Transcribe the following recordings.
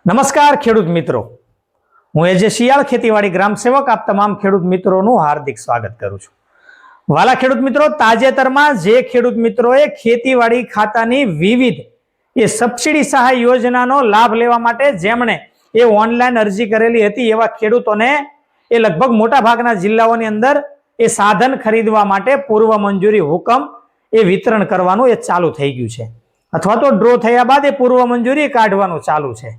નમસ્કાર ખેડૂત મિત્રો, હું એજે શિયાળ ખેતીવાડી ગ્રામ સેવક આપ તમામ ખેડૂત મિત્રોનું હાર્દિક સ્વાગત કરું છું. વાલા ખેડૂત મિત્રો, તાજેતરમાં જે ખેડૂત મિત્રોએ ખેતીવાડી ખાતાની વિવિધ સબસિડી સહાય યોજનાનો લાભ લેવા માટે જેમણે ઓનલાઈન અરજી કરેલી હતી એવા ખેડૂતોને લગભગ મોટા ભાગના જિલ્લાઓની અંદર સાધન ખરીદવા માટે પૂર્વ મંજૂરી હુકમ વિતરણ કરવાનું ચાલુ થઈ ગયું છે, અથવા તો ડ્રો થયા બાદ પૂર્વ મંજૂરી કાઢવાનું ચાલુ છે.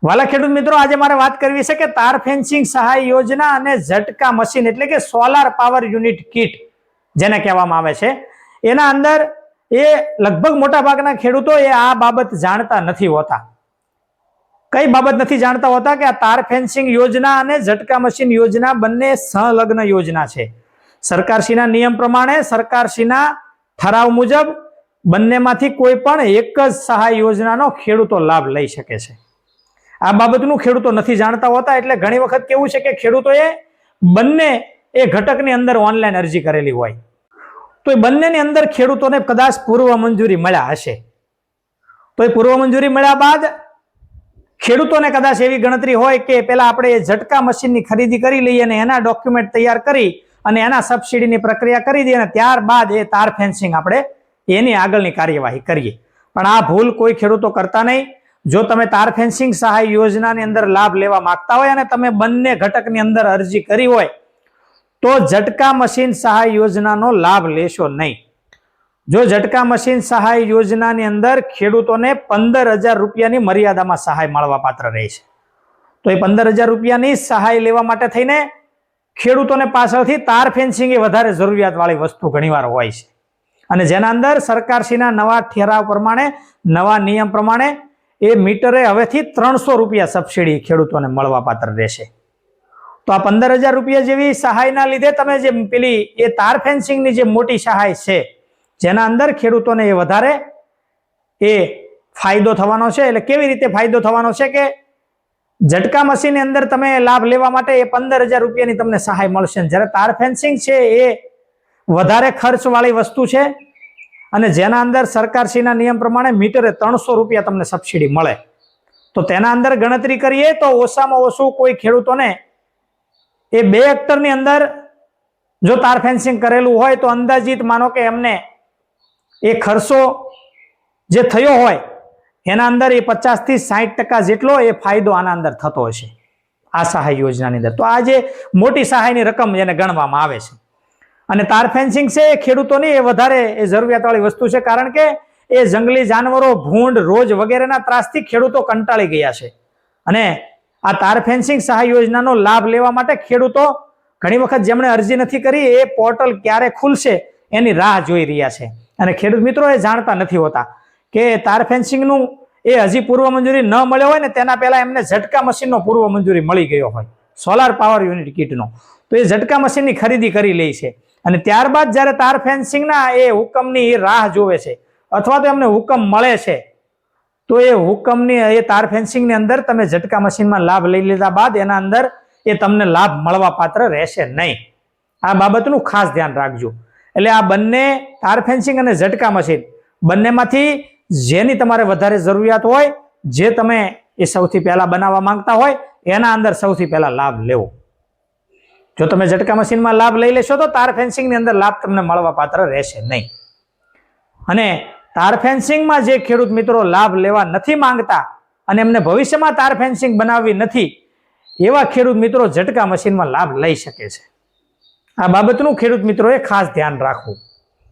વાલા ખેડૂત મિત્રો, આજે મારે વાત કરવી છે કે તાર ફેન્સિંગ સહાય યોજના અને ઝટકા મશીન એટલે કે સોલાર પાવર યુનિટ કીટ જેને કહેવામાં આવે છે, એના અંદર લગભગ મોટા ભાગના ખેડૂતો આ બાબત જાણતા નથી હોતા. કઈ બાબત નથી જાણતા હોતા કે આ તાર ફેન્સિંગ યોજના અને ઝટકા મશીન યોજના બંને સંલગ્ન યોજના છે. સરકારશ્રીના નિયમ પ્રમાણે, સરકારશ્રીના ઠરાવ મુજબ બંનેમાંથી કોઈ પણ એક જ સહાય યોજનાનો ખેડૂતો લાભ લઈ શકે છે. આ બાબતનું ખેડૂતો નથી જાણતા હોતા, એટલે ઘણી વખત કેવું છે કે ખેડૂતોએ બંને ઘટકની અંદર ઓનલાઈન અરજી કરેલી હોય તો એ બંનેની અંદર ખેડૂતોને કદાચ પૂર્વ મંજૂરી મળ્યા હશે. તો એ પૂર્વ મંજૂરી મળ્યા બાદ ખેડૂતોને કદાચ એવી ગણતરી હોય કે પેલા આપણે ઝટકા મશીનની ખરીદી કરી લઈએ અને એના ડોક્યુમેન્ટ તૈયાર કરી અને એના સબસિડીની પ્રક્રિયા કરી દઈએ અને ત્યારબાદ તાર ફેન્સિંગ આપણે એની આગળની કાર્યવાહી કરીએ. પણ આ ભૂલ કોઈ ખેડૂતો કરતા નહીં. જો તમે તાર ફેન્સિંગ સહાય યોજનાની અંદર લાભ લેવા માંગતા હોય અને તમે બંને ઘટકની અંદર અરજી કરી હોય તો ઝટકા મશીન સહાય યોજનાનો લાભ લેશો નહીં. જો ઝટકા મશીન સહાય યોજનાની અંદર ખેડૂતોને 15,000 રૂપિયાની મર્યાદામાં સહાય મળવા પાત્ર રહે છે. તો એ 15,000 રૂપિયાની સહાય લેવા માટે થઈને ખેડૂતોને પાછળથી તાર ફેન્સિંગ વધારે જરૂરિયાત વાળી વસ્તુ ઘણીવાર હોય છે, અને જેના અંદર સરકારશ્રીના નવા ઠરાવ પ્રમાણે, નવા નિયમ પ્રમાણે મીટરે હવેથી 300 રૂપિયા સબસિડી ખેડૂતોને મળવા પાત્ર રહેશે. તો આ 15,000 રૂપિયા જેવી સહાયના લીધે તમે જે પેલી તાર ફેન્સિંગની જે મોટી સહાય છે જેના અંદર ખેડૂતોને વધારે ફાયદો થવાનો છે. એટલે કેવી રીતે ફાયદો થવાનો છે કે ઝટકા મશીનની અંદર તમે લાભ લેવા માટે 15,000 રૂપિયાની તમને સહાય મળશે, જ્યારે તાર ફેન્સિંગ છે એ વધારે ખર્ચ વાળી વસ્તુ છે અને જેના અંદર સરકારશ્રીના નિયમ પ્રમાણે મીટરે 300 રૂપિયા તમને સબસિડી મળે. તો તેના અંદર ગણતરી કરીએ તો ઓછામાં ઓછું કોઈ ખેડૂતોને 2 હેક્ટરની અંદર જો તાર ફેન્સિંગ કરેલું હોય તો અંદાજિત માનો કે એમને ખર્ચો જે થયો હોય એના અંદર 50 થી 60% જેટલો ફાયદો આના અંદર થતો હશે આ સહાય યોજનાની અંદર. તો આ જે મોટી સહાયની રકમ જેને ગણવામાં આવે છે. અને તાર ફેન્સિંગ છે એ ખેડૂતોની વધારે જરૂરિયાત વાળી વસ્તુ છે, કારણ કે જંગલી જાનવરો, ભૂંડ, રોજ વગેરેના ત્રાસથી ખેડૂતો કંટાળી ગયા છે. અને આ તાર ફેન્સિંગ સહાય યોજનાનો લાભ લેવા માટે ખેડૂતો ઘણી વખત જેમણે અરજી નથી કરી એ પોર્ટલ ક્યારે ખુલશે એની રાહ જોઈ રહ્યા છે. અને ખેડૂત મિત્રો જાણતા નથી હોતા કે તાર ફેન્સિંગનું હજી પૂર્વ મંજૂરી ન મળ્યો હોય ને તેના પહેલા એમને ઝટકા મશીનનો પૂર્વ મંજૂરી મળી ગયો હોય, સોલાર પાવર યુનિટ કીટનો. તો એ ઝટકા મશીનની ખરીદી કરી લે છે અને ત્યારબાદ જ્યારે તાર ફેન્સિંગના હુકમની રાહ જોવે છે અથવા તો એમને હુકમ મળે છે તો હુકમની તાર ફેન્સિંગની અંદર તમે ઝટકા મશીનમાં લાભ લઈ લીધા બાદ એના અંદર તમને લાભ મળવા પાત્ર રહેશે નહીં. આ બાબતનું ખાસ ધ્યાન રાખજો. એટલે આ બંને તાર ફેન્સિંગ અને ઝટકા મશીન બંનેમાંથી જેની તમારે વધારે જરૂરિયાત હોય, જે તમે સૌથી પહેલા બનાવવા માંગતા હોય એના અંદર સૌથી પહેલા લાભ લેવો. જો તમે ઝટકા મશીનમાં લાભ લઈ લેશો તો તાર ફેન્સિંગની અંદર લાભ તમને મળવા પાત્ર રહેશે નહીં. અને તાર ફેન્સિંગમાં જે ખેડૂત મિત્રો લાભ લેવા નથી માંગતા અને એમને ભવિષ્યમાં તાર ફેન્સિંગ બનાવવી નથી એવા ખેડૂત મિત્રો ઝટકા મશીનમાં લાભ લઈ શકે છે. આ બાબતનું ખેડૂત મિત્રોએ ખાસ ધ્યાન રાખવું.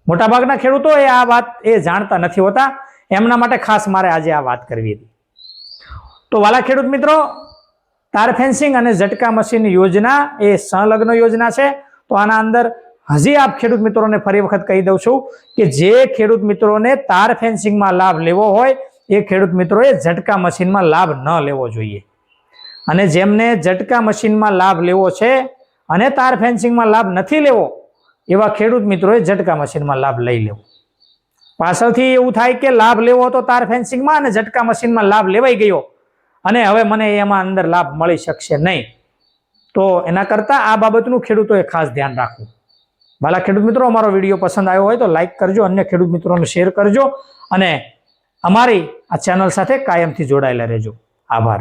મોટાભાગના ખેડૂતો આ વાત જાણતા નથી હોતા, એમના માટે ખાસ મારે આજે આ વાત કરવી હતી. તો વાલા ખેડૂત મિત્રો, તાર ફેન્સિંગ અને ઝટકા મશીન યોજના સંલગ્ન યોજના છે. તો આના અંદર હજી આપ ખેડૂત મિત્રોને ફરી વખત કહી દઉં છું કે જે ખેડૂત મિત્રોને તાર ફેન્સિંગમાં લાભ લેવો હોય એ ખેડૂત મિત્રોએ ઝટકા મશીનમાં લાભ ન લેવો જોઈએ. અને જેમને ઝટકા મશીનમાં લાભ લેવો છે અને તાર ફેન્સિંગમાં લાભ નથી લેવો એવા ખેડૂત મિત્રોએ ઝટકા મશીનમાં લાભ લઈ લેવો. પાછળથી એવું થાય કે લાભ લેવો હતો તાર ફેન્સિંગમાં અને ઝટકા મશીનમાં લાભ લેવાઈ ગયો અને હવે મને એમાં અંદર લાભ મળી શકશે નહીં. તો એના કરતાં આ બાબતનું ખેડૂતોએ ખાસ ધ્યાન રાખવું. વાલા ખેડૂત મિત્રો, અમારો વિડીયો પસંદ આવ્યો હોય તો લાઈક કરજો, અન્ય ખેડૂત મિત્રોને શેર કરજો અને અમારી આ ચેનલ સાથે કાયમથી જોડાયેલા રહેજો. આભાર.